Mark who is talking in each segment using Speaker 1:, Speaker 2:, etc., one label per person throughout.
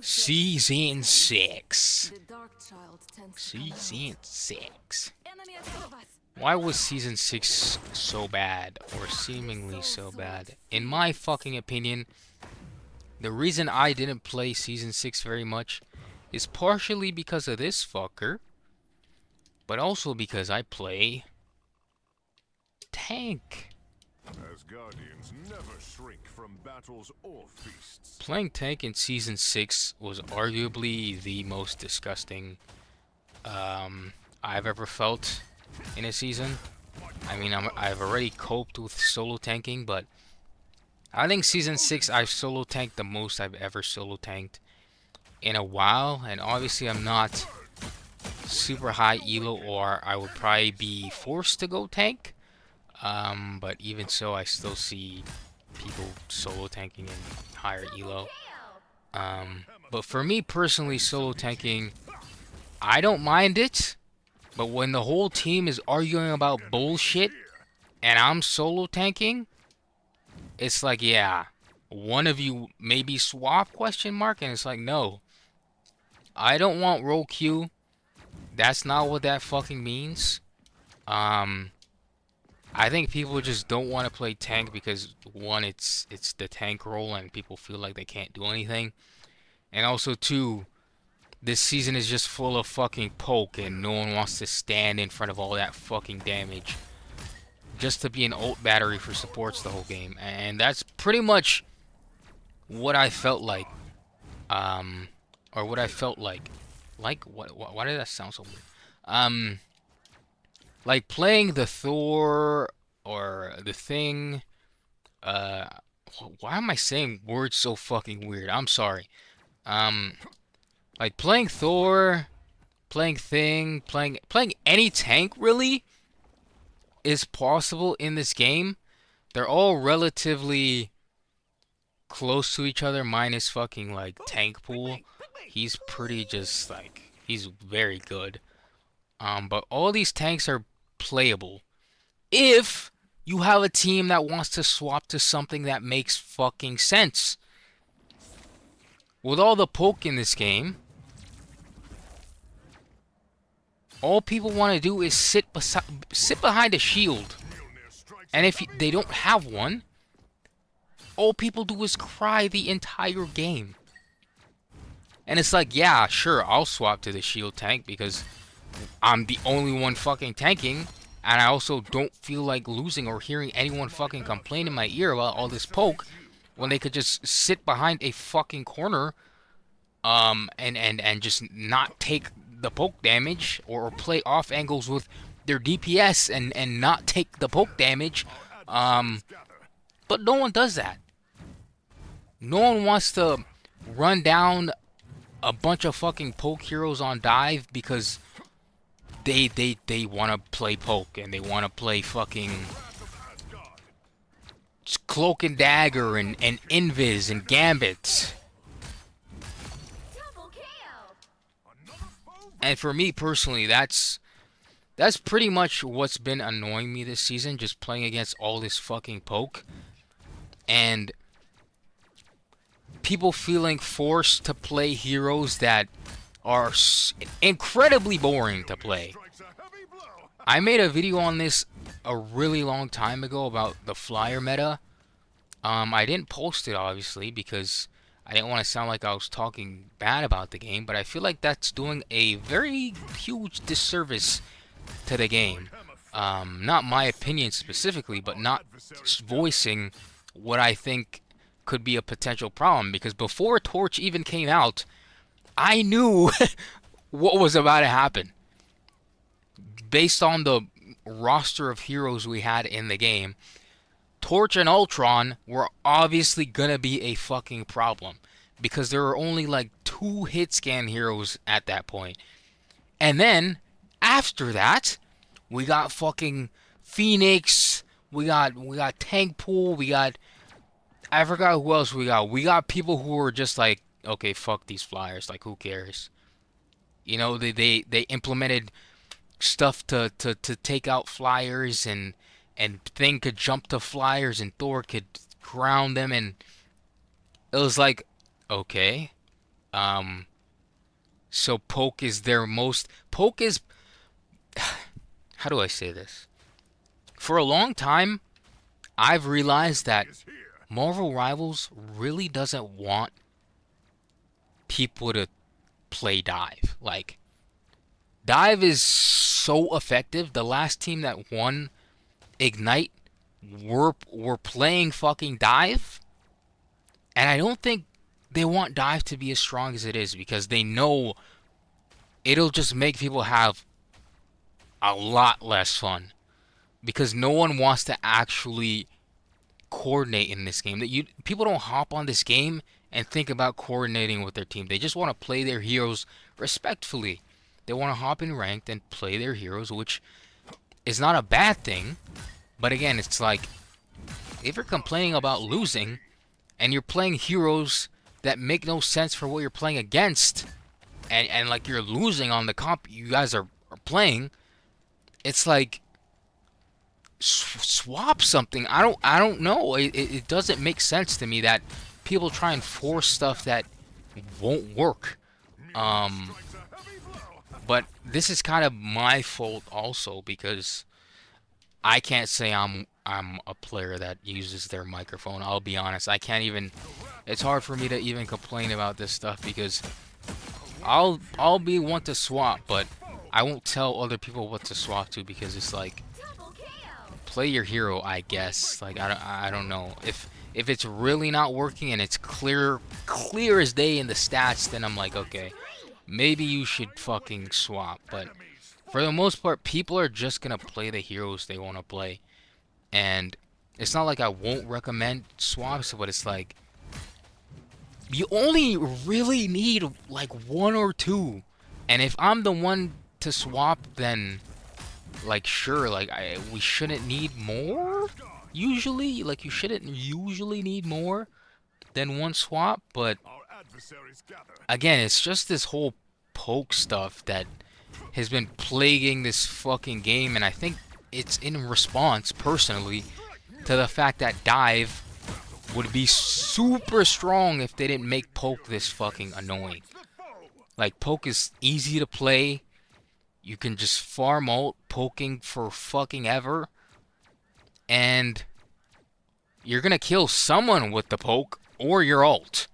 Speaker 1: Season 6. Season 6. Why was Season 6 so bad, or seemingly so bad? In my fucking opinion, the reason I didn't play Season 6 very much is partially because of this fucker, but also because I play tank.
Speaker 2: As guardians never shrink from battles or feasts.
Speaker 1: Playing tank in Season 6 was arguably the most disgusting I've ever felt in a season. I mean, I've already coped with solo tanking, but I think Season 6 I've solo tanked the most I've ever solo tanked in a while, and obviously I'm not super high elo, or I would probably be forced to go tank. But even so, I still see people solo tanking in higher elo. But for me personally, solo tanking, I don't mind it. But when the whole team is arguing about bullshit and I'm solo tanking, it's like, yeah, one of you maybe swap question mark, and it's like, no, I don't want roll Q. That's not what that fucking means. I think people just don't want to play tank because one, it's the tank role and people feel like they can't do anything, and also two, this season is just full of fucking poke and no one wants to stand in front of all that fucking damage just to be an ult battery for supports the whole game, and that's pretty much what I felt like, or what I felt like what? Why did that sound so weird? Like playing the Thor or the Thing. Uh, why am I saying words so fucking weird? I'm sorry. Um, like playing Thor, playing Thing, playing any tank really is possible in this game. They're all relatively close to each other, minus fucking like tank pool. He's pretty just like he's very good. But all these tanks are playable if you have a team that wants to swap to something that makes fucking sense. With all the poke in this game, all people want to do is sit behind a shield. And if they don't have one, all people do is cry the entire game. And it's like, yeah, sure, I'll swap to the shield tank because I'm the only one fucking tanking, and I also don't feel like losing or hearing anyone fucking complain in my ear about all this poke when they could just sit behind a fucking corner, and just not take the poke damage, or play off angles with their DPS and not take the poke damage. But no one does that. No one wants to run down a bunch of fucking poke heroes on dive because they want to play poke and they want to play fucking cloak and dagger and invis and gambits. And for me personally, that's pretty much what's been annoying me this season, just playing against all this fucking poke and people feeling forced to play heroes that are incredibly boring to play. I made a video on this a really long time ago about the flyer meta. I didn't post it obviously because I didn't want to sound like I was talking bad about the game, but I feel like that's doing a very huge disservice to the game. Not my opinion specifically, but not voicing what I think could be a potential problem, because before Torch even came out, I knew what was about to happen. Based on the roster of heroes we had in the game, Torch and Ultron were obviously gonna be a fucking problem because there were only like 2 hit scan heroes at that point. And then after that, we got fucking Phoenix, we got Tank Pool, we got, I forgot who else we got. We got people who were just like, okay, fuck these flyers, like who cares? You know, they implemented stuff to take out flyers, and Thing could jump to flyers and Thor could ground them, and it was like, okay, So poke is their most... Poke is... How do I say this? For a long time, I've realized that Marvel Rivals really doesn't want people to play dive. Like, dive is so effective. The last team that won Ignite were playing fucking dive, and I don't think they want dive to be as strong as it is because they know it'll just make people have a lot less fun because no one wants to actually coordinate in this game. People don't hop on this game and think about coordinating with their team. They just want to play their heroes respectfully. They want to hop in ranked and play their heroes, which is not a bad thing. But again, it's like if you're complaining about losing and you're playing heroes that make no sense for what you're playing against, and like you're losing on the comp you guys are playing, it's like swap something. I don't know. It doesn't make sense to me that people try and force stuff that won't work. But this is kind of my fault also because I can't say I'm a player that uses their microphone. I'll be honest. I can't even. It's hard for me to even complain about this stuff because I'll be one to swap, but I won't tell other people what to swap to because it's like play your hero, I guess. Like I don't know if it's really not working and it's clear as day in the stats, then I'm like, okay, maybe you should fucking swap. But for the most part, people are just gonna play the heroes they want to play, and it's not like I won't recommend swaps, but it's like you only really need like one or two, and if I'm the one to swap, then like sure, like we shouldn't need more. Usually, like you shouldn't usually need more than one swap, but again, it's just this whole poke stuff that has been plaguing this fucking game, and I think it's in response, personally, to the fact that dive would be super strong if they didn't make poke this fucking annoying. Like, poke is easy to play. You can just farm ult poking for fucking ever, and you're gonna kill someone with the poke or your ult.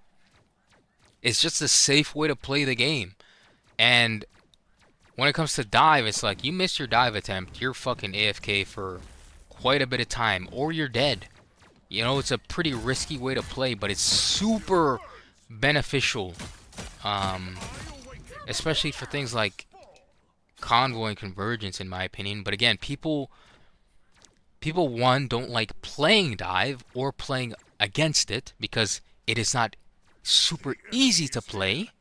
Speaker 1: It's just a safe way to play the game. And when it comes to dive, it's like you miss your dive attempt, you're fucking AFK for quite a bit of time, or you're dead. You know, it's a pretty risky way to play, but it's super beneficial, especially for things like convoy and convergence, in my opinion. But again, people one don't like playing dive or playing against it because it is not super easy to play,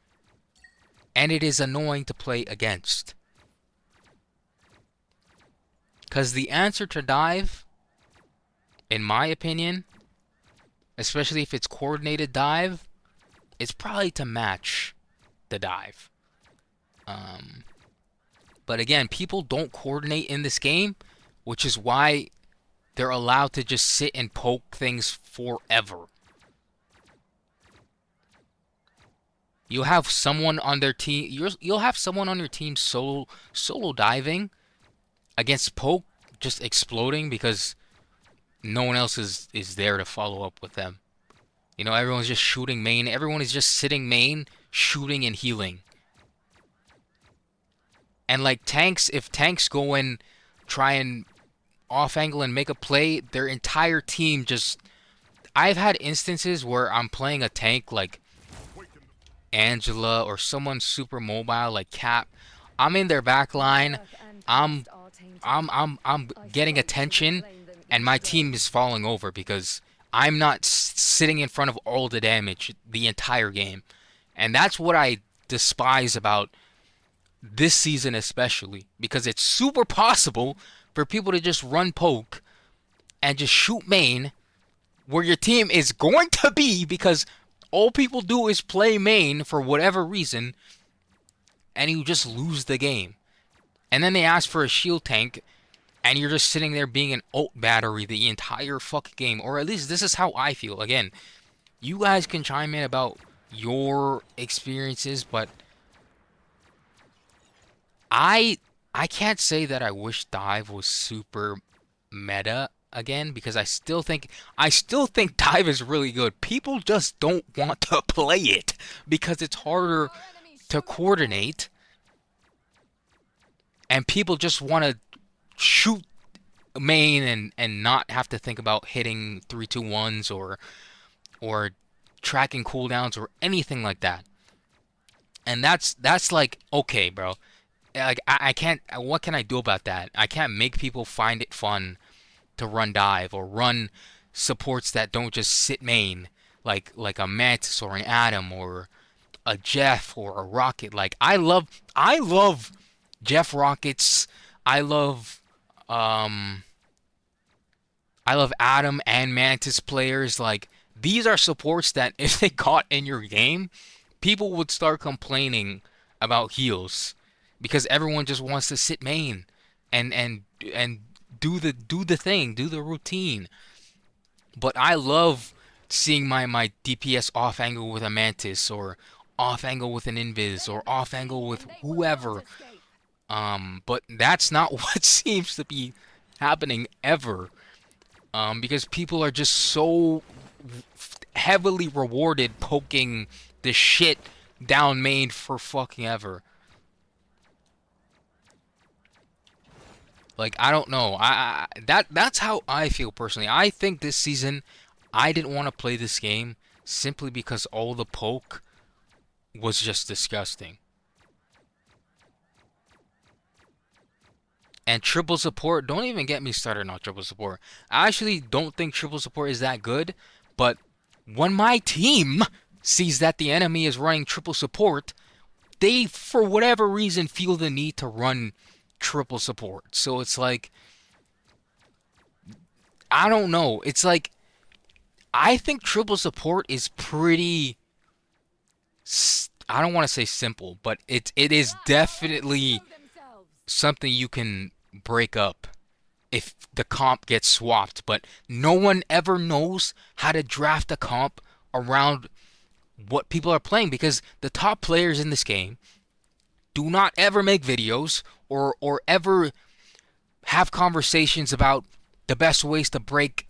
Speaker 1: and it is annoying to play against. Because the answer to dive, in my opinion, especially if it's coordinated dive, it's probably to match the dive. But again, people don't coordinate in this game, which is why they're allowed to just sit and poke things forever. You'll have someone on their team. You'll have someone on your team solo diving against poke, just exploding because no one else is there to follow up with them. You know, everyone's just shooting main. Everyone is just sitting main, shooting and healing. And like tanks, if tanks go in, try and off angle and make a play, their entire team just. I've had instances where I'm playing a tank like Angela or someone super mobile like Cap. I'm in their back line. I'm getting attention, and my team is falling over because I'm not sitting in front of all the damage the entire game. And that's what I despise about this season especially, because it's super possible for people to just run poke and just shoot main where your team is going to be because all people do is play main for whatever reason, and you just lose the game. And then they ask for a shield tank, and you're just sitting there being an ult battery the entire fucking game. Or at least this is how I feel. Again, you guys can chime in about your experiences, but I I can't say that I wish dive was super meta again because I still think dive is really good. People just don't want to play it because it's harder to coordinate and people just want to shoot main and not have to think about hitting 3-2-1s or tracking cooldowns or anything like that. And that's like okay, bro. Like I can't. What can I do about that? I can't make people find it fun to run dive or run supports that don't just sit main, like a Mantis or an Atom or a Jeff or a Rocket. Like I love Jeff Rockets. I love um I love Atom and Mantis players. Like these are supports that if they caught in your game, people would start complaining about heals because everyone just wants to sit main and do the thing, do the routine. But I love seeing my DPS off angle with a Mantis or off angle with an Invis or off angle with whoever. But that's not what seems to be happening ever. Because people are just so heavily rewarded poking the shit down main for fucking ever. Like I don't know. That's how I feel personally. I think this season I didn't want to play this game simply because all the poke was just disgusting. And triple support, don't even get me started on triple support. I actually don't think triple support is that good, but when my team sees that the enemy is running triple support, they, for whatever reason, feel the need to run triple support. So it's like, I don't know. It's like, I think triple support is pretty. I don't want to say simple, but it is definitely something you can break up if the comp gets swapped. But no one ever knows how to draft a comp around what people are playing because the top players in this game do not ever make videos or ever have conversations about the best ways to break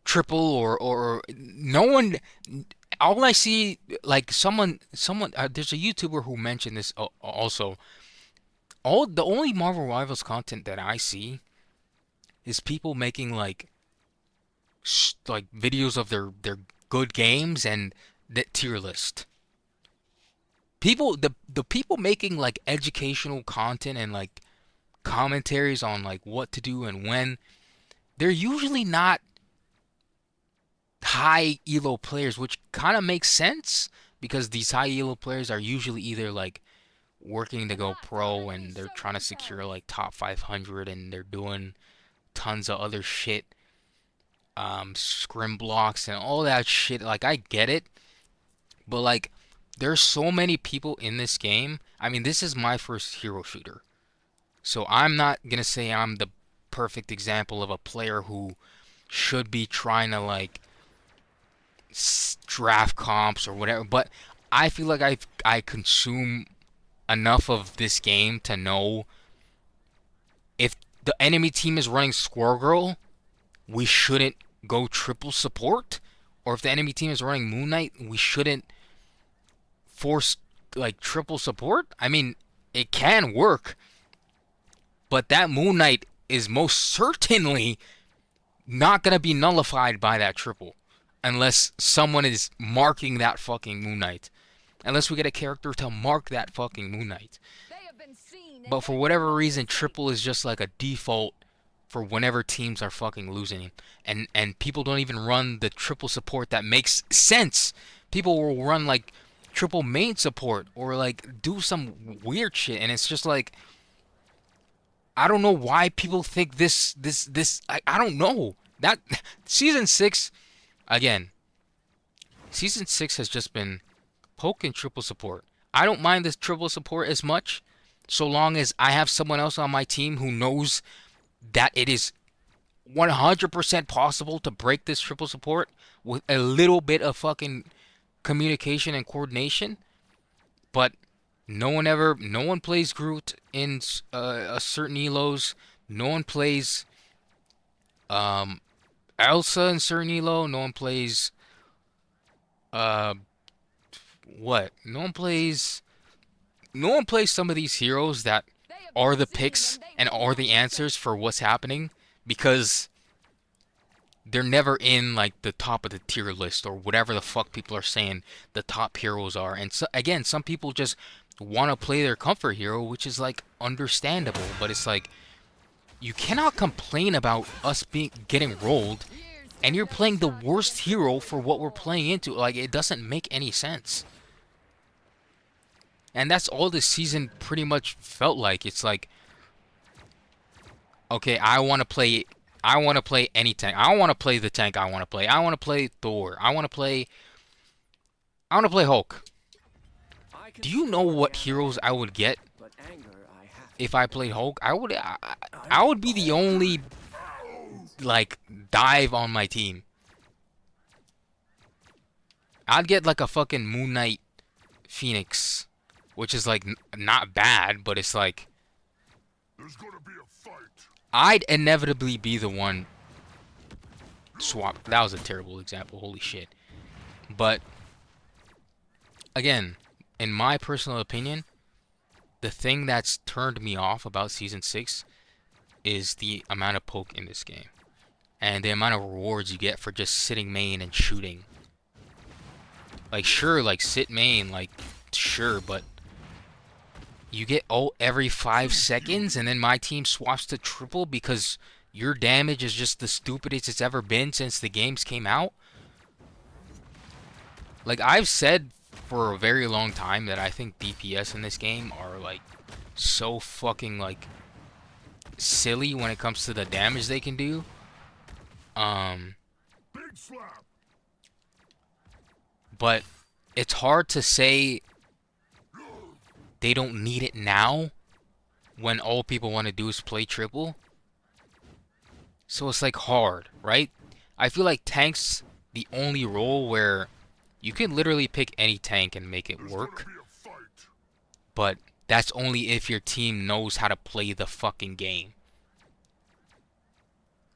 Speaker 1: triple or no one. All I see, like someone there's a YouTuber who mentioned this also. All the only Marvel Rivals content that I see is people making like videos of their good games and the tier list. People the people making like educational content and like commentaries on like what to do and when, they're usually not high elo players, which kind of makes sense because these high elo players are usually either like working to go pro and they're trying to secure like top 500 and they're doing tons of other shit, scrim blocks and all that shit. Like I get it, but like there's so many people in this game. I mean, this is my first hero shooter. So I'm not gonna say I'm the perfect example of a player who should be trying to like draft comps or whatever, but I feel like I consume enough of this game to know if the enemy team is running Squirrel Girl, we shouldn't go triple support, or if the enemy team is running Moon Knight, we shouldn't force like triple support. I mean, it can work, but that Moon Knight is most certainly not gonna be nullified by that triple unless someone is marking that fucking Moon Knight. Unless we get a character to mark that fucking Moon Knight. But for whatever reason, triple is just like a default for whenever teams are fucking losing. And people don't even run the triple support that makes sense. People will run like triple main support or like do some weird shit, and it's just like I don't know why people think this. I don't know. That season 6 again. Season 6 has just been poke and triple support. I don't mind this triple support as much so long as I have someone else on my team who knows that it is 100% possible to break this triple support with a little bit of fucking communication and coordination, but no one plays Groot in a certain elos. No one plays um Elsa in certain elo. No one plays uh what? No one plays some of these heroes that are the picks and are the answers for what's happening because they're never in like the top of the tier list or whatever the fuck people are saying the top heroes are. And so, again, some people just want to play their comfort hero, which is like understandable, but it's like you cannot complain about us being getting rolled and you're playing the worst hero for what we're playing into. Like, it doesn't make any sense. And that's all this season pretty much felt like. It's like, okay, I want to play any tank. I don't want to play the tank I want to play. I want to play Thor. I want to play Hulk. Do you know what heroes I would get if I played Hulk? I would be the only like dive on my team. I'd get like a fucking Moon Knight Phoenix, which is like not bad, but it's like
Speaker 2: There's gonna be a fight.
Speaker 1: I'd inevitably be the one swap. That was a terrible example. Holy shit. But again, in my personal opinion, the thing that's turned me off about Season 6 is the amount of poke in this game. And the amount of rewards you get for just sitting main and shooting. Like, sure, like, sit main, like, sure, but you get ult every 5 seconds, and then my team swaps to triple because your damage is just the stupidest it's ever been since the games came out. Like, I've said for a very long time that I think DPS in this game are, like, so fucking, like, silly when it comes to the damage they can do.
Speaker 2: Big slap.
Speaker 1: But it's hard to say they don't need it now when all people want to do is play triple. So it's like hard, right? I feel like tank's the only role where you can literally pick any tank and make it work. But that's only if your team knows how to play the fucking game.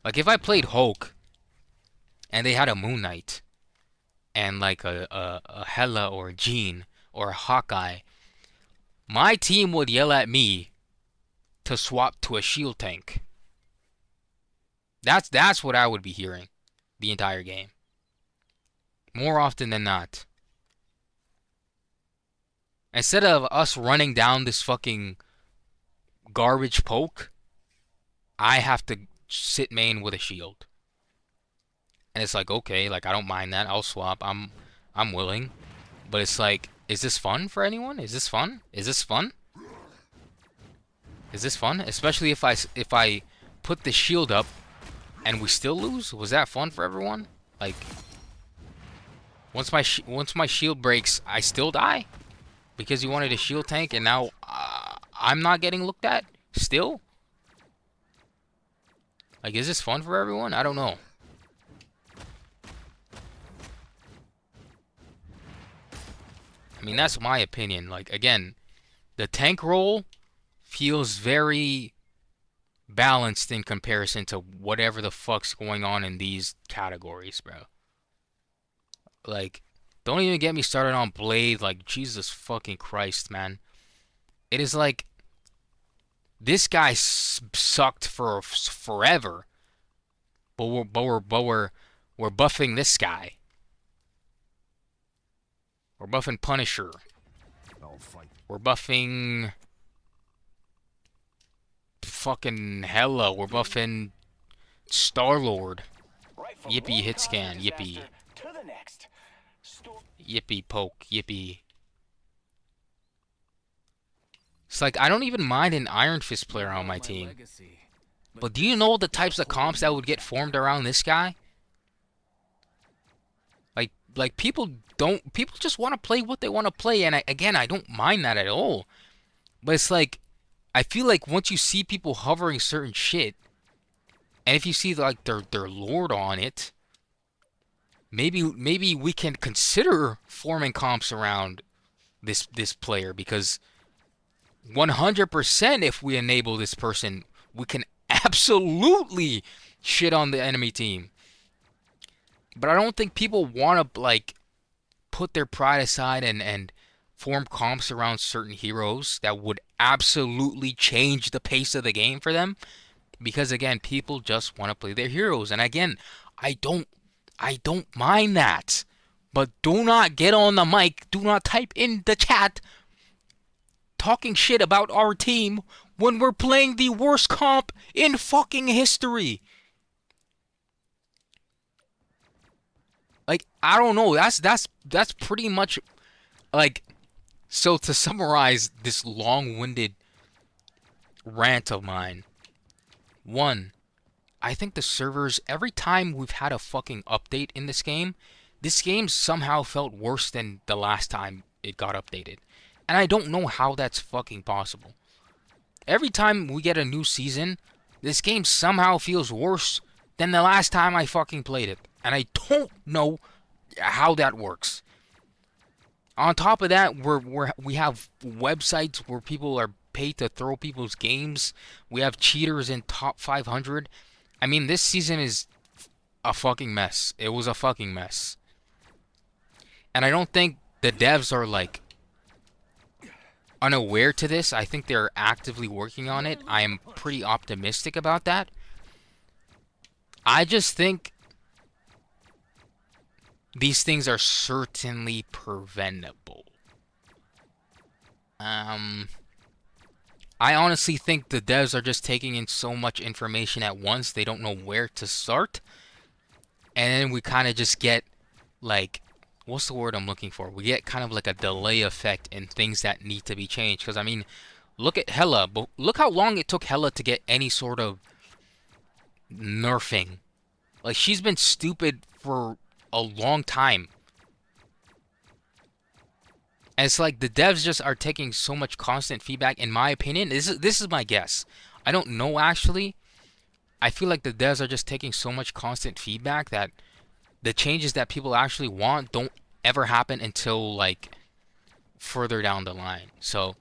Speaker 1: Like if I played Hulk and they had a Moon Knight and like a Hela or a Jean or a Hawkeye, my team would yell at me to swap to a shield tank. That's what I would be hearing the entire game. More often than not. Instead of us running down this fucking garbage poke, I have to sit main with a shield. And it's like, okay, like I don't mind that. I'll swap. I'm willing. But it's like, is this fun for anyone? Is this fun? Is this fun? Is this fun? Especially if I put the shield up and we still lose? Was that fun for everyone? Like once my shield breaks, I still die because you wanted a shield tank and now I'm not getting looked at still? Like, is this fun for everyone? I don't know. I mean, that's my opinion. Like, again, the tank role feels very balanced in comparison to whatever the fuck's going on in these categories, bro. Like, don't even get me started on Blade. Like, Jesus fucking Christ, man. It is like, this guy sucked for forever, but we're buffing this guy. We're buffing Punisher. We're buffing fucking Hela. We're buffing Star-Lord. Yippee hit scan. Yippee. Yippee poke. Yippee. It's like, I don't even mind an Iron Fist player on my team. But do you know the types of comps that would get formed around this guy? Like people just want to play what they want to play, and I don't mind that at all. But it's like, I feel like once you see people hovering certain shit, and if you see like their lord on it, maybe we can consider forming comps around this player, because 100% if we enable this person, we can absolutely shit on the enemy team. But I don't think people want to like put their pride aside and form comps around certain heroes that would absolutely change the pace of the game for them, because again, people just want to play their heroes. And again, I don't I don't mind that. But do not get on the mic, do not type in the chat talking shit about our team when we're playing the worst comp in fucking history. Like, I don't know. That's pretty much like, so to summarize this long-winded rant of mine. One, I think the servers, every time we've had a fucking update in this game somehow felt worse than the last time it got updated. And I don't know how that's fucking possible. Every time we get a new season, this game somehow feels worse than the last time I fucking played it. And I don't know how that works. On top of that, we have websites where people are paid to throw people's games. We have cheaters in top 500. I mean, this season is a fucking mess. It was a fucking mess. And I don't think the devs are like unaware to this. I think they're actively working on it. I am pretty optimistic about that. I just think these things are certainly preventable. I honestly think the devs are just taking in so much information at once, they don't know where to start. And then we kind of just get, like, what's the word I'm looking for? We get kind of like a delay effect in things that need to be changed. Because, I mean, look at Hela. But look how long it took Hela to get any sort of nerfing. Like, she's been stupid for a long time. And it's like the devs just are taking so much constant feedback, in my opinion. This is my guess. I don't know, actually. I feel like the devs are just taking so much constant feedback that the changes that people actually want don't ever happen until, like, further down the line. So,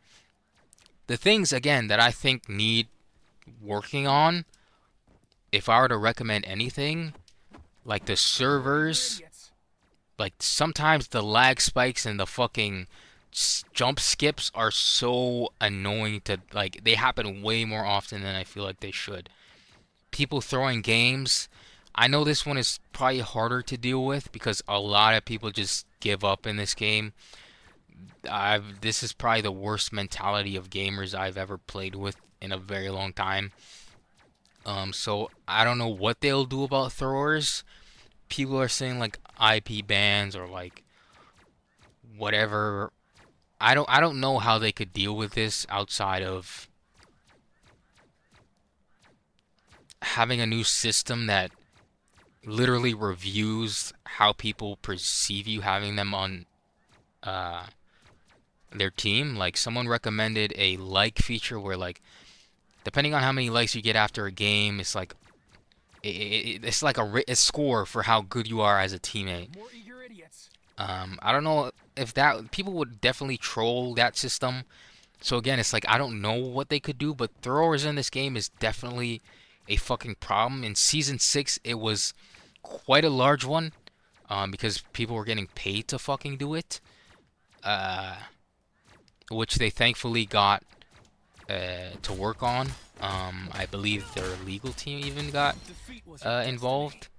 Speaker 1: the things, again, that I think need working on, if I were to recommend anything, like the servers, like sometimes the lag spikes and the fucking jump skips are so annoying to, like, they happen way more often than I feel like they should. People throwing games. I know this one is probably harder to deal with because a lot of people just give up in this game. This is probably the worst mentality of gamers I've ever played with in a very long time. So I don't know what they'll do about throwers. People are saying like IP bans or like whatever. I don't know how they could deal with this outside of having a new system that literally reviews how people perceive you having them on their team. Like, someone recommended a like feature where, like, depending on how many likes you get after a game, it's like it's like a score for how good you are as a teammate. I don't know if that people would definitely troll that system. So again, it's like I don't know what they could do, but throwers in this game is definitely a fucking problem. In Season 6, it was quite a large one, because people were getting paid to fucking do it, which they thankfully got to work on. I believe their legal team even got involved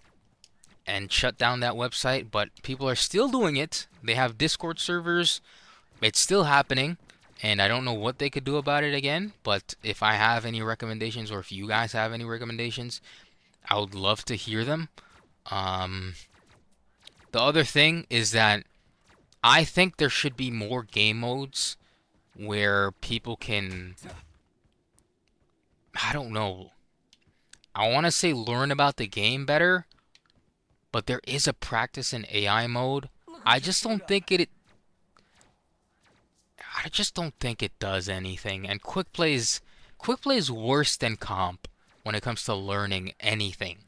Speaker 1: and shut down that website, but people are still doing it. They have Discord servers. It's still happening, and I don't know what they could do about it again, but if I have any recommendations or if you guys have any recommendations, I would love to hear them. The other thing is that I think there should be more game modes where people can, I don't know, I want to say learn about the game better, but there is a practice in AI mode. I just don't think it does anything. And quick play is worse than comp when it comes to learning anything,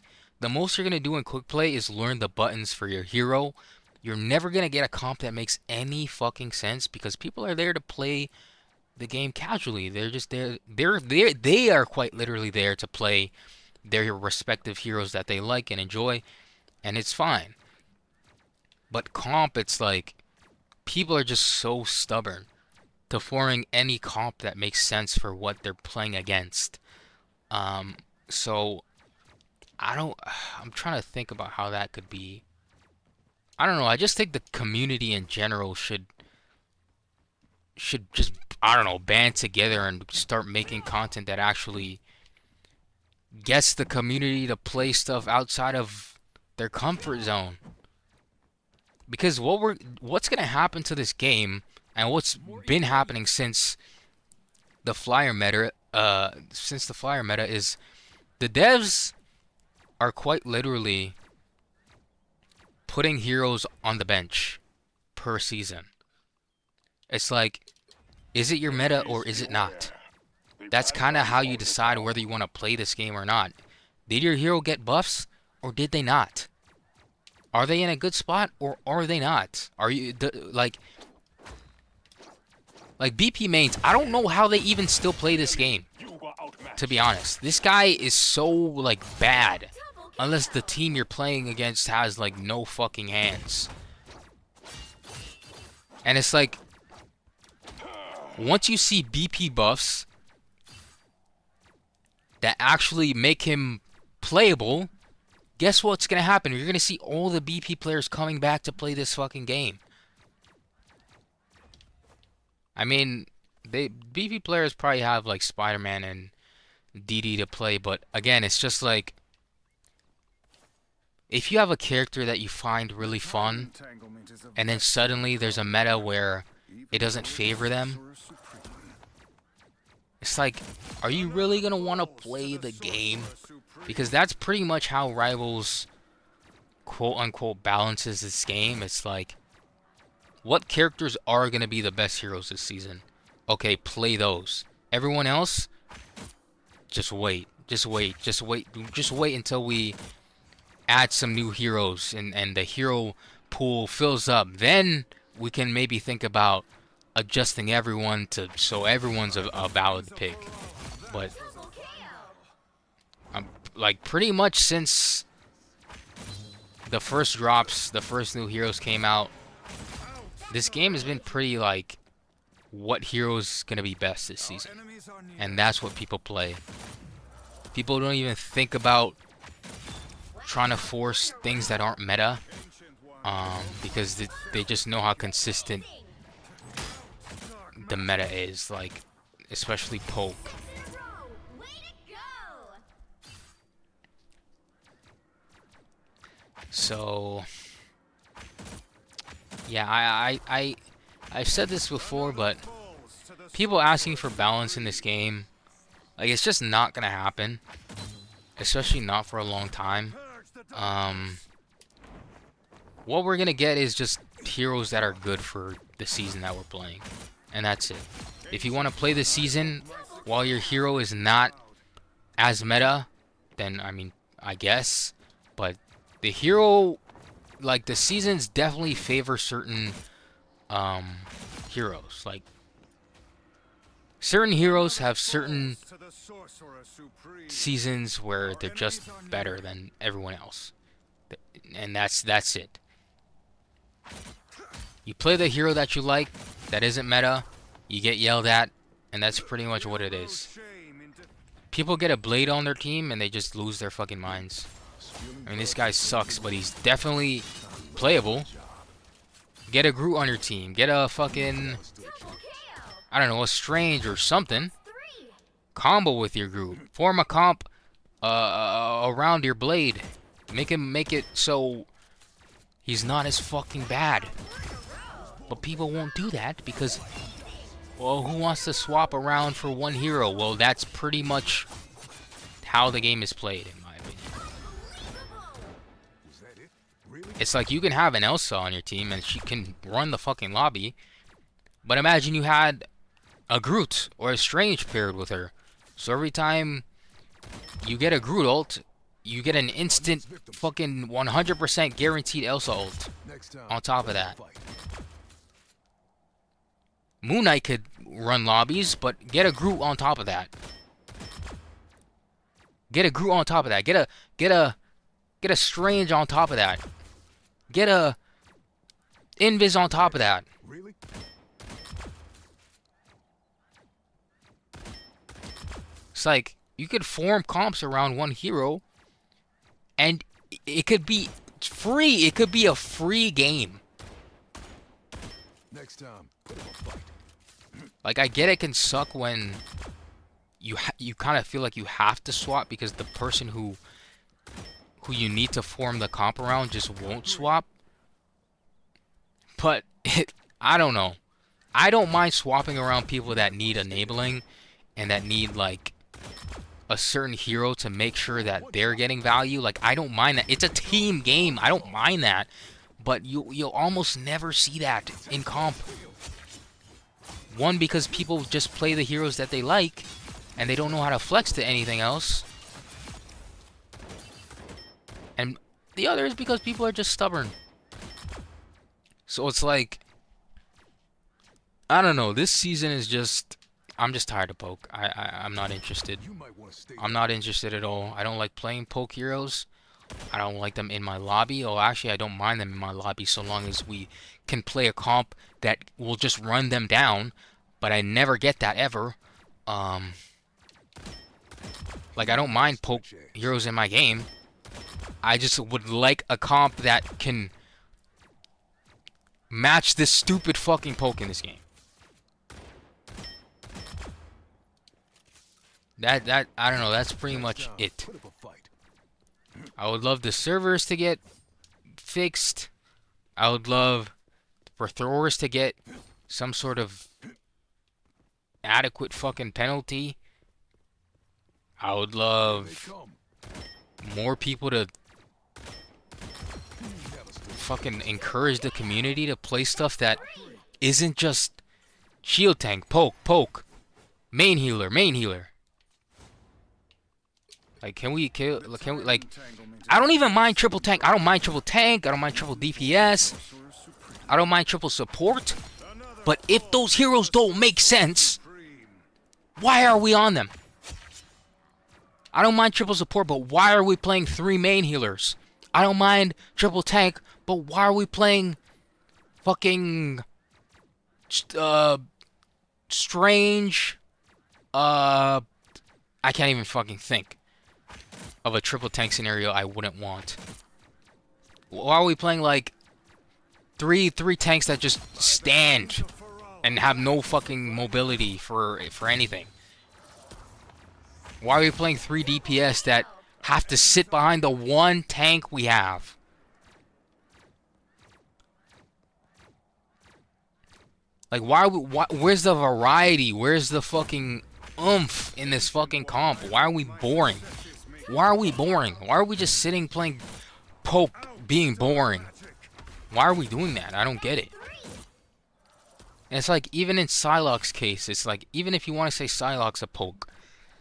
Speaker 1: the most you're gonna do in quick play is learn the buttons for your hero. You're never gonna get a comp that makes any fucking sense because people are there to play the game casually. They're just there. They are quite literally there to play their respective heroes that they like and enjoy, and it's fine. But comp, it's like people are just so stubborn to forming any comp that makes sense for what they're playing against. So I don't. I'm trying to think about how that could be. I don't know. I just think the community in general should just, I don't know, band together and start making content that actually gets the community to play stuff outside of their comfort zone. Because what's gonna happen to this game and what's been happening since the flyer meta is the devs are quite literally putting heroes on the bench per season. It's like, is it your meta or is it not? That's kind of how you decide whether you want to play this game or not. Did your hero get buffs or did they not? Are they in a good spot or are they not? Are you like BP mains? I don't know how they even still play this game. To be honest, this guy is so like bad, unless the team you're playing against has like no fucking hands. And it's like, once you see BP buffs that actually make him playable, guess what's gonna happen? You're gonna see all the BP players coming back to play this fucking game. I mean, BP players probably have like Spider-Man and DD to play, but again, it's just like, if you have a character that you find really fun, and then suddenly there's a meta where it doesn't favor them, it's like, are you really gonna want to play the game? Because that's pretty much how Rivals quote-unquote balances this game. It's like, what characters are gonna be the best heroes this season? Okay, play those. Everyone else, just wait. Just wait until we add some new heroes and the hero pool fills up. Then we can maybe think about adjusting everyone to so everyone's a valid pick. But like pretty much since the first drops, the first new heroes came out, this game has been pretty like, what hero's gonna be best this season? And that's what people play. People don't even think about trying to force things that aren't meta, because they just know how consistent the meta is, like, especially poke. So yeah, I've said this before, but people asking for balance in this game, like, it's just not gonna happen, especially not for a long time. What we're gonna get is just heroes that are good for the season that we're playing, and that's it. If you want to play this season while your hero is not as meta, then I mean, I guess, but the hero, like, the seasons definitely favor certain heroes. Like, certain heroes have certain seasons where they're just better than everyone else, and that's it. You play the hero that you like that isn't meta, you get yelled at, and that's pretty much what it is. People get a Blade on their team and they just lose their fucking minds. I mean, this guy sucks, but he's definitely playable. Get a Groot on your team. Get a fucking, I don't know, a Strange or something. Combo with your Groot. Form a comp around your Blade. Make it so he's not as fucking bad. But people won't do that because, well, who wants to swap around for one hero? Well, that's pretty much how the game is played, in my opinion. It's like, you can have an Elsa on your team and she can run the fucking lobby, but imagine you had a Groot or a Strange paired with her. So every time you get a Groot ult, you get an instant fucking 100% guaranteed Elsa ult on top of that. Moon Knight could run lobbies, but get a Groot on top of that. Get a Groot on top of that. Get a Strange on top of that. Get a Invis on top of that. It's like you could form comps around one hero, and it could be free. It could be a free game.
Speaker 2: Next time, put up a fight.
Speaker 1: Like, I get it can suck when you kind of feel like you have to swap because the person who you need to form the comp around just won't swap. But I don't know. I don't mind swapping around people that need enabling and that need like a certain hero to make sure that they're getting value. Like, I don't mind that. It's a team game. I don't mind that. But you'll almost never see that in comp. One, because people just play the heroes that they like, and they don't know how to flex to anything else. And the other is because people are just stubborn. So it's like, I don't know, this season is just, I'm just tired of poke. I'm not interested. I'm not interested at all. I don't like playing poke heroes. I don't like them in my lobby. Oh, actually, I don't mind them in my lobby so long as we can play a comp that will just run them down. But I never get that ever. Like, I don't mind poke heroes in my game. I just would like a comp that can match this stupid fucking poke in this game. That I don't know, that's pretty much it. I would love the servers to get fixed. I would love for throwers to get some sort of adequate fucking penalty. I would love more people to fucking encourage the community to play stuff that isn't just shield tank, poke, main healer. Like, can we, like, I don't even mind triple tank. I don't mind triple tank. I don't mind triple DPS. I don't mind triple support. But if those heroes don't make sense, why are we on them? I don't mind triple support, but why are we playing 3 main healers? I don't mind triple tank, but why are we playing fucking Strange? I can't even fucking think of a triple tank scenario I wouldn't want. Why are we playing like three tanks that just stand and have no fucking mobility for anything? Why are we playing 3 DPS that have to sit behind the one tank we have? Like, where's the variety? Where's the fucking oomph in this fucking comp? Why are we boring? Why are we boring? Why are we just sitting playing poke being boring? Why are we doing that? I don't get it. And it's like, even in Psylocke's case, it's like, even if you want to say Psylocke's a poke,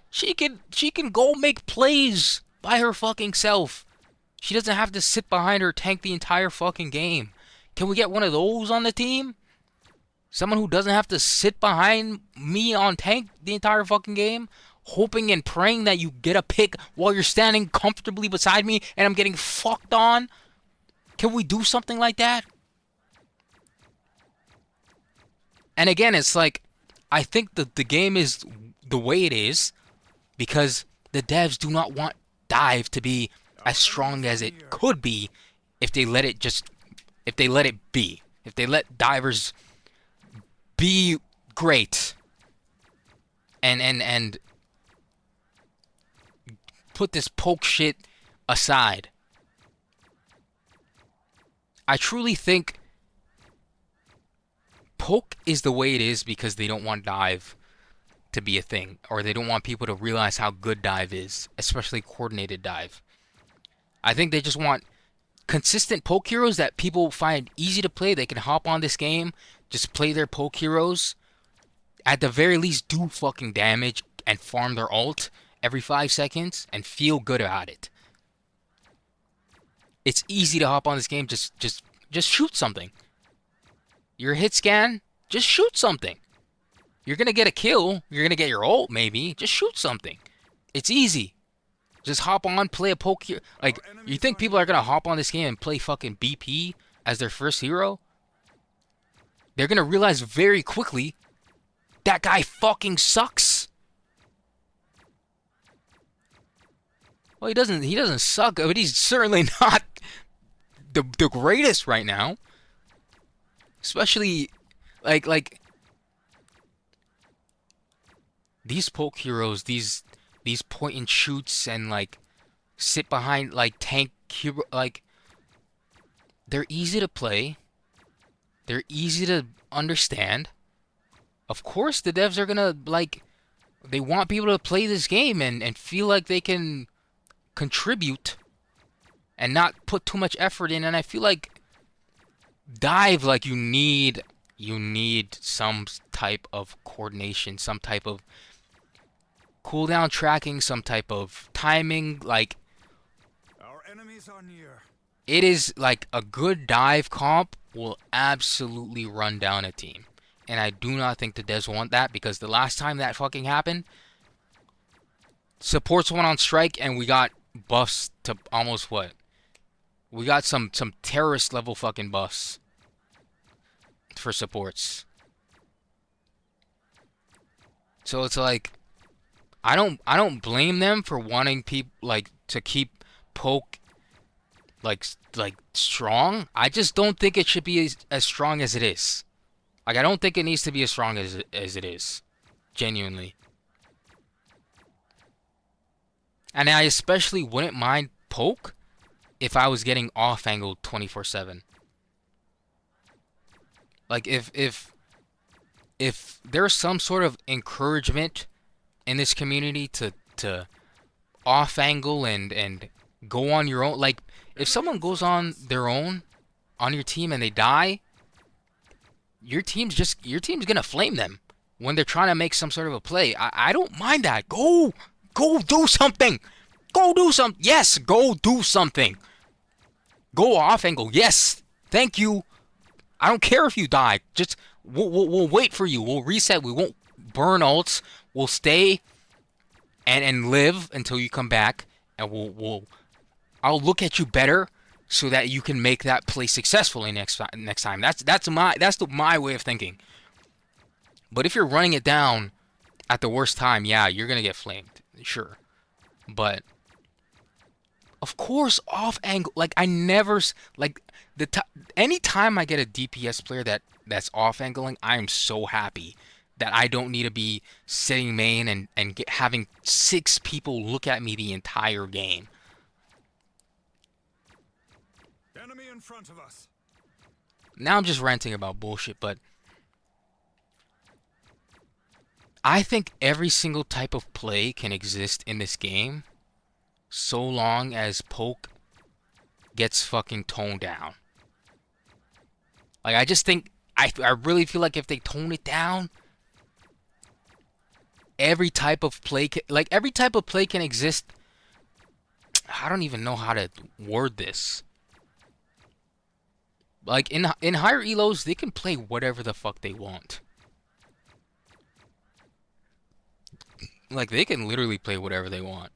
Speaker 1: she can go make plays by her fucking self. She doesn't have to sit behind her tank the entire fucking game. Can we get one of those on the team? Someone who doesn't have to sit behind me on tank the entire fucking game, hoping and praying that you get a pick while you're standing comfortably beside me and I'm getting fucked on? Can we do something like that? And again, it's like, I think that the game is the way it is because the devs do not want dive to be as strong as it could be if they let it be. If they let divers be great and put this poke shit aside. I truly think poke is the way it is because they don't want dive to be a thing, or they don't want people to realize how good dive is, especially coordinated dive. I think they just want consistent poke heroes that people find easy to play. They can hop on this game, just play their poke heroes, at the very least do fucking damage and farm their ult every 5 seconds and feel good about it. It's easy to hop on this game. Just shoot something. Your hit scan, just shoot something. You're gonna get a kill. You're gonna get your ult, maybe. Just shoot something. It's easy. Just hop on, play a poke here. Like, you think people are gonna hop on this game and play fucking BP as their first hero? They're gonna realize very quickly that guy fucking sucks. Well, he doesn't suck, but he's certainly not the greatest right now. Especially like these poke heroes, these point and shoots and like sit behind like tank hero, like they're easy to play. They're easy to understand. Of course, the devs are gonna like they want people to play this game and feel like they can contribute and not put too much effort in. And I feel like dive, like you need some type of coordination, some type of cooldown tracking, some type of timing. Like,
Speaker 2: Our enemies are near.
Speaker 1: it is like a good dive comp will absolutely run down a team. And I do not think the devs want that, because the last time that fucking happened, supports went on strike and we got buffs to almost what? We got some terrorist level fucking buffs for supports. So it's like I don't blame them for wanting people like to keep poke like strong. I just don't think it should be as strong as it is. Like, I don't think it needs to be as strong as it is. Genuinely. And I especially wouldn't mind poke if I was getting off angled 24/7. Like, if there's some sort of encouragement in this community to off angle and go on your own, like if someone goes on their own on your team and they die, your team's gonna flame them when they're trying to make some sort of a play. I don't mind that. Go do something. Go do some. Yes, go do something. Go off angle. Yes, thank you. I don't care if you die. Just we'll wait for you. We'll reset. We won't burn ults. We'll stay and live until you come back, and I'll look at you better so that you can make that play successfully next time. That's my way of thinking. But if you're running it down at the worst time, yeah, you're gonna get flamed, sure. But of course, off angle. Like, I never like any time I get a DPS player that's off angling, I am so happy that I don't need to be sitting main and having 6 people look at me the entire game.
Speaker 2: Enemy in front of us.
Speaker 1: Now I'm just ranting about bullshit, but I think every single type of play can exist in this game, so long as poke gets fucking toned down. Like, I just think, I really feel like if they tone it down, every type of play can exist. I don't even know how to word this. Like, in higher elos, they can play whatever the fuck they want. Like, they can literally play whatever they want.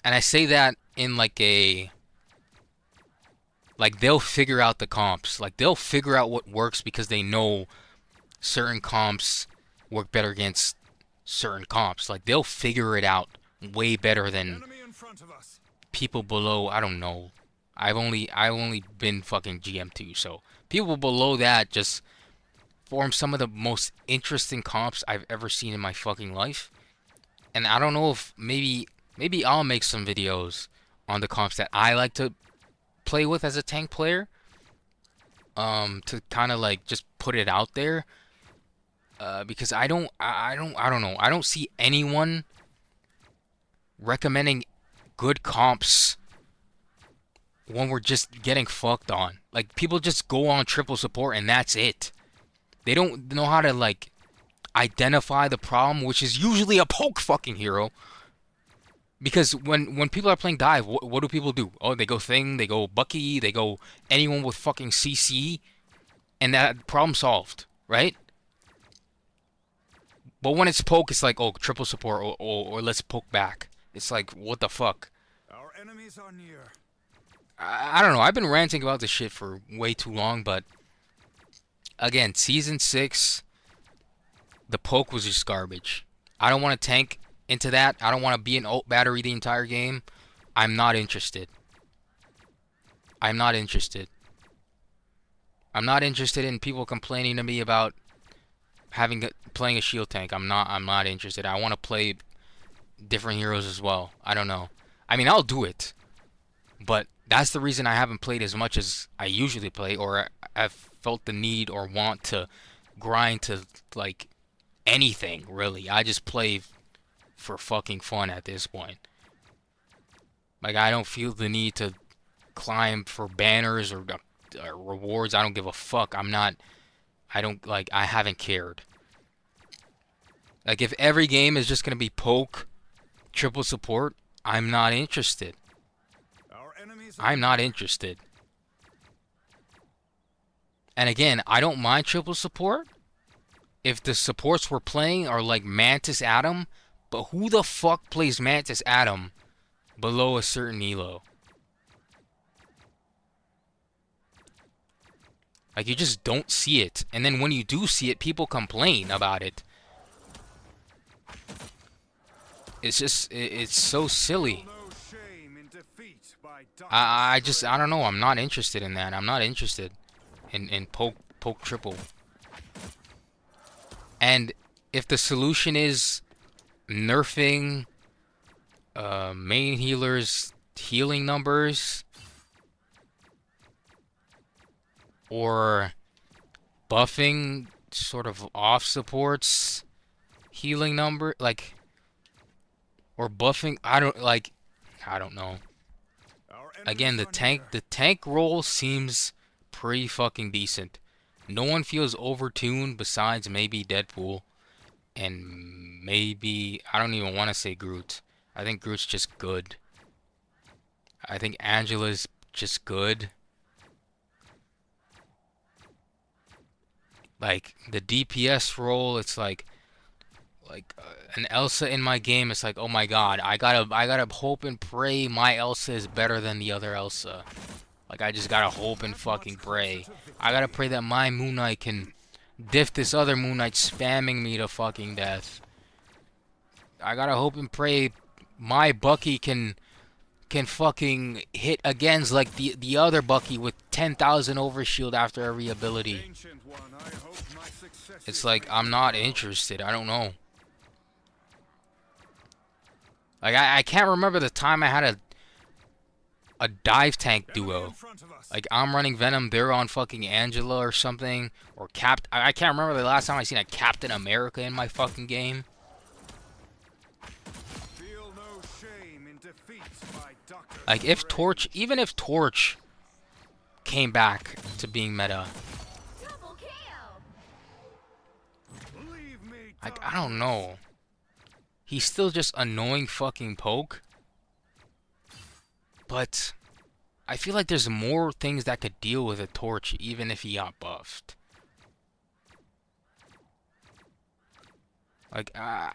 Speaker 1: And I say that in like they'll figure out the comps. Like, they'll figure out what works because they know certain comps work better against certain comps. Like, they'll figure it out way better than people below. I don't know. I've only been fucking GM2, so people below that just form some of the most interesting comps I've ever seen in my fucking life. And I don't know if maybe I'll make some videos on the comps that I like to play with as a tank player. To kind of like just put it out there. Because I don't know. I don't see anyone recommending good comps when we're just getting fucked on. Like, people just go on triple support and that's it. They don't know how to like identify the problem, which is usually a poke fucking hero. Because when people are playing dive, what do people do? Oh, they go Thing, they go Bucky, they go anyone with fucking CC, and that problem solved, right? But when it's poke, it's like, oh, triple support, or let's poke back. It's like, what the fuck?
Speaker 2: Our enemies are near.
Speaker 1: I don't know. I've been ranting about this shit for way too long, but again, season 6, the poke was just garbage. I don't want to tank into that. I don't want to be an ult battery the entire game. I'm not interested. I'm not interested. I'm not interested in people complaining to me about playing a shield tank. I'm not interested. I want to play different heroes as well. I don't know. I mean, I'll do it. But that's the reason I haven't played as much as I usually play, or I've felt the need or want to grind to, like, anything, really. I just play for fucking fun at this point. Like, I don't feel the need to climb for banners or rewards. I don't give a fuck. I haven't cared. Like, if every game is just gonna be poke, triple support, I'm not interested. I'm not interested. And again, I don't mind triple support if the supports we're playing are like Mantis Atom, but who the fuck plays Mantis Atom below a certain elo? Like, you just don't see it. And then when you do see it, people complain about it. It's just, it's so silly. I don't know. I'm not interested in that. I'm not interested in poke triple. And if the solution is nerfing main healers' healing numbers, or buffing sort of off supports healing number, like, or buffing, I don't know. Again, the tank role seems pretty fucking decent. No one feels overtuned besides maybe Deadpool and maybe, I don't even want to say Groot. I think Groot's just good. I think Angela's just good. Like, the DPS role, it's like an Elsa in my game. It's like, oh my god, I gotta hope and pray my Elsa is better than the other Elsa. Like, I just gotta hope and fucking pray. I gotta pray that my Moon Knight can diff this other Moon Knight spamming me to fucking death. I gotta hope and pray my Bucky can fucking hit against like the other Bucky with 10,000 overshield after every ability. It's like, I'm not interested. I don't know. Like, I can't remember the time I had a dive tank duo. Like, I'm running Venom, they're on fucking Angela or something. Or I can't remember the last time I seen a Captain America in my fucking game. Like, if Torch, even if Torch came back to being meta, like, I don't know. He's still just annoying fucking poke. But I feel like there's more things that could deal with a Torch even if he got buffed. Like, I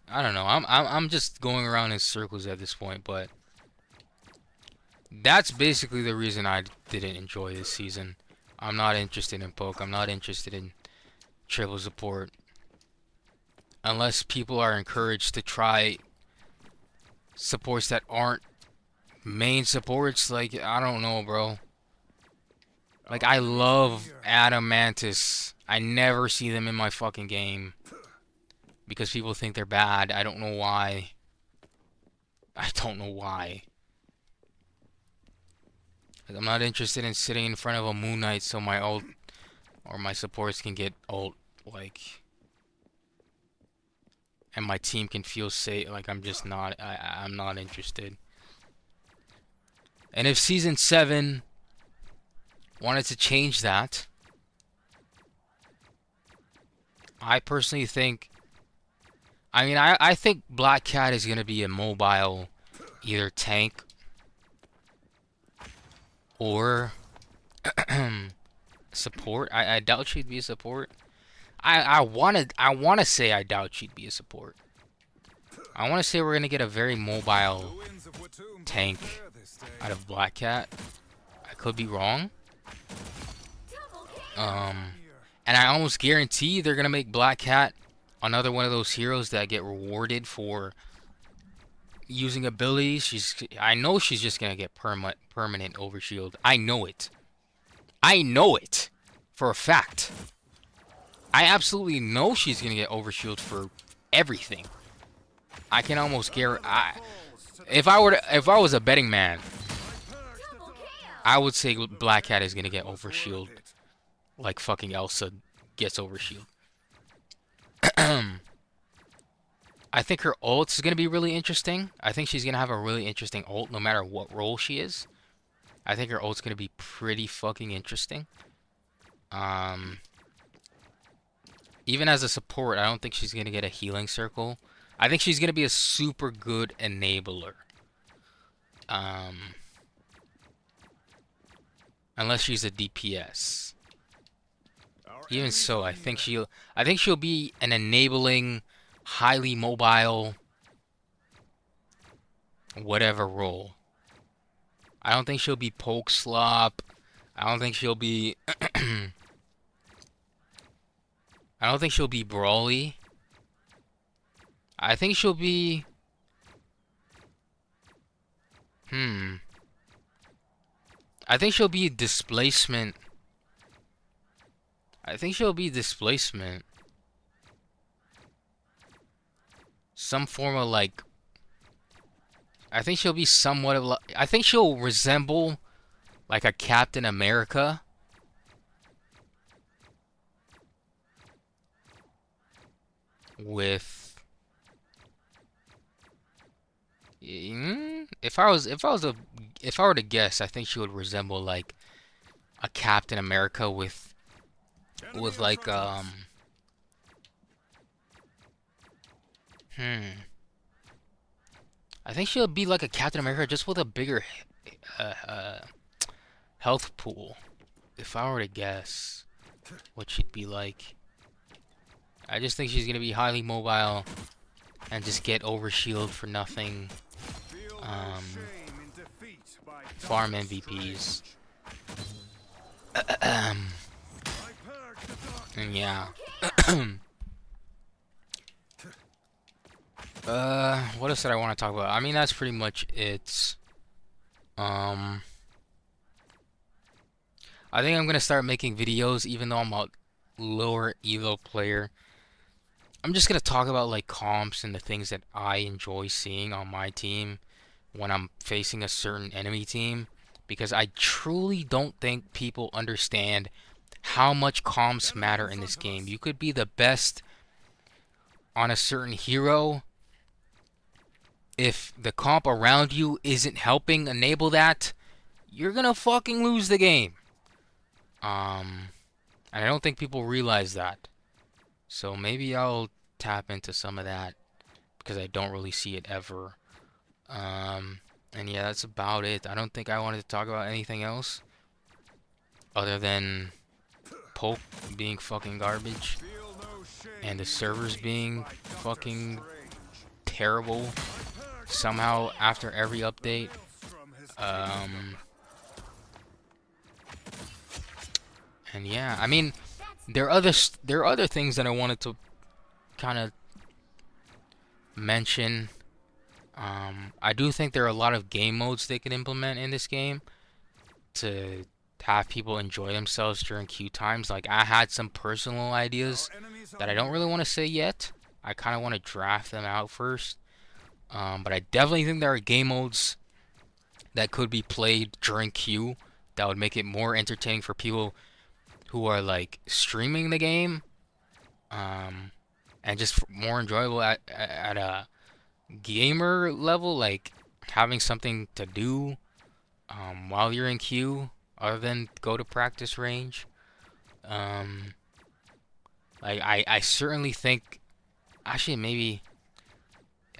Speaker 1: don't know. I'm just going around in circles at this point, but that's basically the reason I didn't enjoy this season. I'm not interested in poke. I'm not interested in triple support. Unless people are encouraged to try supports that aren't main supports. Like, I don't know, bro. Like, I love Adam Mantis. I never see them in my fucking game because people think they're bad. I don't know why. I don't know why. Like, I'm not interested in sitting in front of a Moon Knight so my ult or my supports can get ult, like, and my team can feel safe. Like, I'm just not, I'm not interested. And if Season 7 wanted to change that, I personally think, I mean, I think Black Cat is going to be a mobile either tank or support. I doubt she'd be a support. I wanna say I doubt she'd be a support. I wanna say we're gonna get a very mobile tank out of Black Cat. I could be wrong. And I almost guarantee they're gonna make Black Cat another one of those heroes that get rewarded for using abilities. I know she's just gonna get permanent overshield. I know it. I know it for a fact. I absolutely know she's gonna get overshield for everything. I can almost guarantee. If I was a betting man, I would say Black Cat is gonna get overshield like fucking Elsa gets overshield. I think her ult is gonna be really interesting. I think she's gonna have a really interesting ult no matter what role she is. I think her ult's gonna be pretty fucking interesting. Even as a support, I don't think she's gonna get a healing circle. I think she's gonna be a super good enabler. Unless she's a DPS. Even so, I think she'll be an enabling, highly mobile, whatever role. I don't think she'll be poke slop. I don't think she'll be I don't think she'll be brawly. I think she'll be I think she'll be displacement. I think she'll be displacement. Some form of like I think she'll be somewhat of I think she'll resemble like a Captain America. With if I were to guess, I think she would resemble like a Captain America with like I think she'll be like a Captain America just with a bigger health pool. If I were to guess what she'd be like. I just think she's gonna be highly mobile and just get overshield for nothing. Farm MVPs. And yeah. What else did I want to talk about? I mean, that's pretty much it. I think I'm gonna start making videos, even though I'm a lower elo player. I'm just gonna talk about like comps and the things that I enjoy seeing on my team when I'm facing a certain enemy team, because I truly don't think people understand how much comps matter in this game. You could be the best on a certain hero. If the comp around you isn't helping enable that, you're gonna fucking lose the game. And I don't think people realize that. So maybe I'll tap into some of that because I don't really see it ever. And yeah, that's about it. I don't think I wanted to talk about anything else other than Poke being fucking garbage and the servers being fucking terrible somehow after every update. And yeah, I mean, there are other things that I wanted to kind of mention. I do think there are a lot of game modes they could implement in this game to have people enjoy themselves during queue times. Like, I had some personal ideas that I don't really want to say yet. I kind of want to draft them out first. But I definitely think there are game modes that could be played during queue that would make it more entertaining for people who are like streaming the game. And just more enjoyable at a gamer level, like having something to do while you're in queue other than go to practice range. Like I certainly think, actually maybe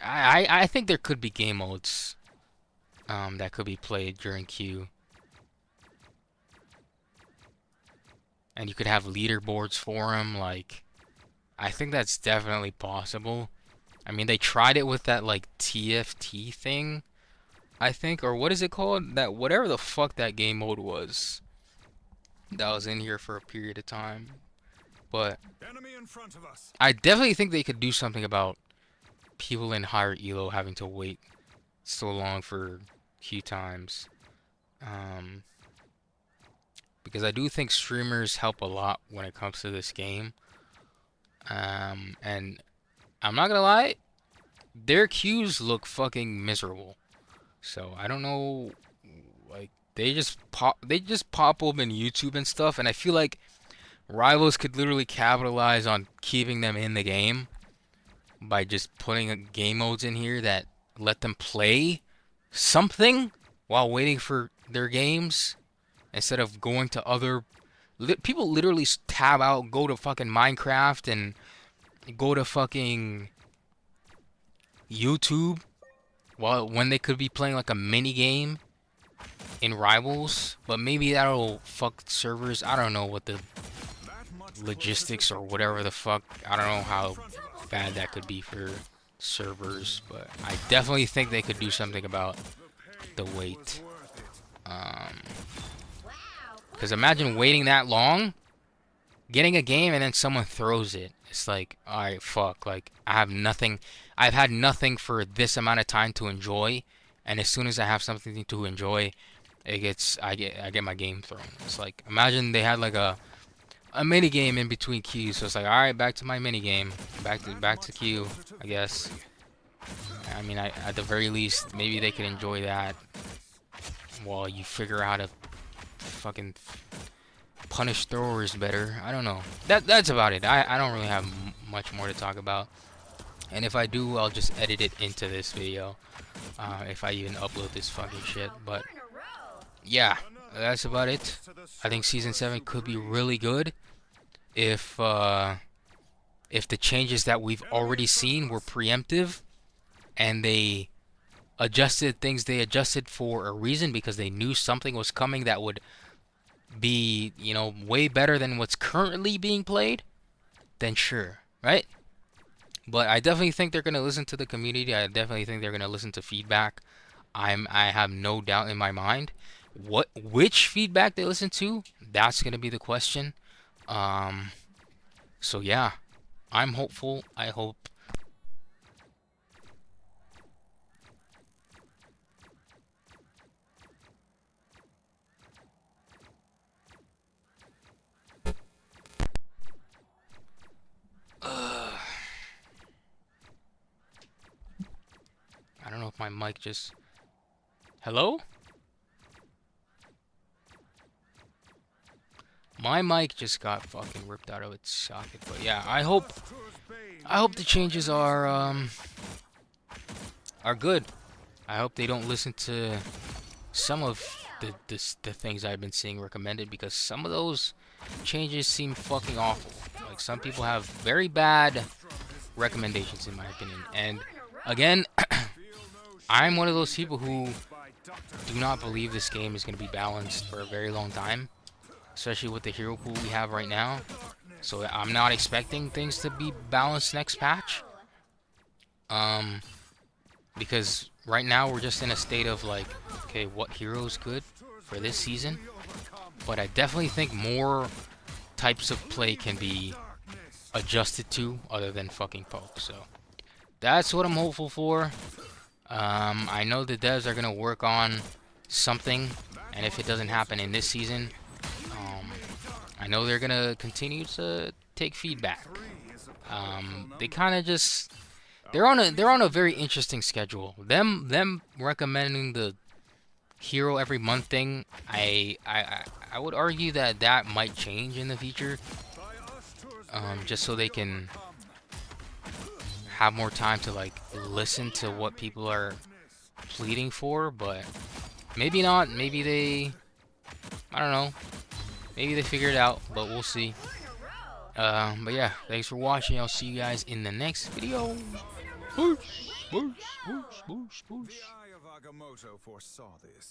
Speaker 1: I think there could be game modes that could be played during queue. And you could have leaderboards for them. Like, I think that's definitely possible. I mean, they tried it with that, like, TFT thing, I think. Or what is it called? That, whatever the fuck that game mode was. That was in here for a period of time. But
Speaker 2: Enemy in front of us.
Speaker 1: I definitely think they could do something about people in higher elo having to wait so long for queue times. Because I do think streamers help a lot when it comes to this game. And I'm not gonna lie, their queues look fucking miserable. So I don't know, like they just pop up in YouTube and stuff, and I feel like rivals could literally capitalize on keeping them in the game by just putting game modes in here that let them play something while waiting for their games instead of going to other people literally tab out, go to fucking Minecraft and go to fucking YouTube when they could be playing like a mini game in Rivals, but maybe that'll fuck servers. I don't know what the logistics or whatever the fuck. I don't know how bad that could be for servers, but I definitely think they could do something about the wait. Because imagine waiting that long, getting a game, and then someone throws it. It's like, alright, fuck. Like, I have nothing. I've had nothing for this amount of time to enjoy, and as soon as I have something to enjoy, I get my game thrown. It's like, imagine they had like a mini game in between queues. So it's like, alright, back to my mini game, back to queue, I guess. I mean, at the very least, maybe they could enjoy that while you figure out how to fucking punish throwers better. I don't know. That's about it. I don't really have much more to talk about. And if I do, I'll just edit it into this video. If I even upload this fucking shit. But yeah, that's about it. I think season 7 could be really good if the changes that we've already seen were preemptive and they adjusted things they adjusted for a reason, because they knew something was coming that would be, you know, way better than what's currently being played, then sure, right? But I definitely think they're gonna listen to the community. I definitely think they're gonna listen to feedback. I have no doubt in my mind. Which feedback they listen to, that's gonna be the question. So yeah, I'm hopeful. I hope. I don't know if my mic just... Hello? My mic just got fucking ripped out of its socket. But yeah, I hope the changes are good. I hope they don't listen to some of the things I've been seeing recommended, because some of those changes seem fucking awful. Like, some people have very bad recommendations in my opinion. And again, I'm one of those people who do not believe this game is going to be balanced for a very long time, especially with the hero pool we have right now. So I'm not expecting things to be balanced next patch. Because right now we're just in a state of like, okay, what hero is good for this season? But I definitely think more types of play can be adjusted to other than fucking poke. So that's what I'm hopeful for. I know the devs are gonna work on something, and if it doesn't happen in this season, I know they're gonna continue to take feedback. They kind of just they're on a very interesting schedule. Them recommending the hero every month thing, I would argue that might change in the future. Just so they can have more time to like listen to what people are pleading for, but maybe not. Maybe they, I don't know, maybe they figure it out, but we'll see. But yeah, thanks for watching. I'll see you guys in the next video. Boosh, boosh, boosh, boosh, boosh.
Speaker 3: Agamotto foresaw this.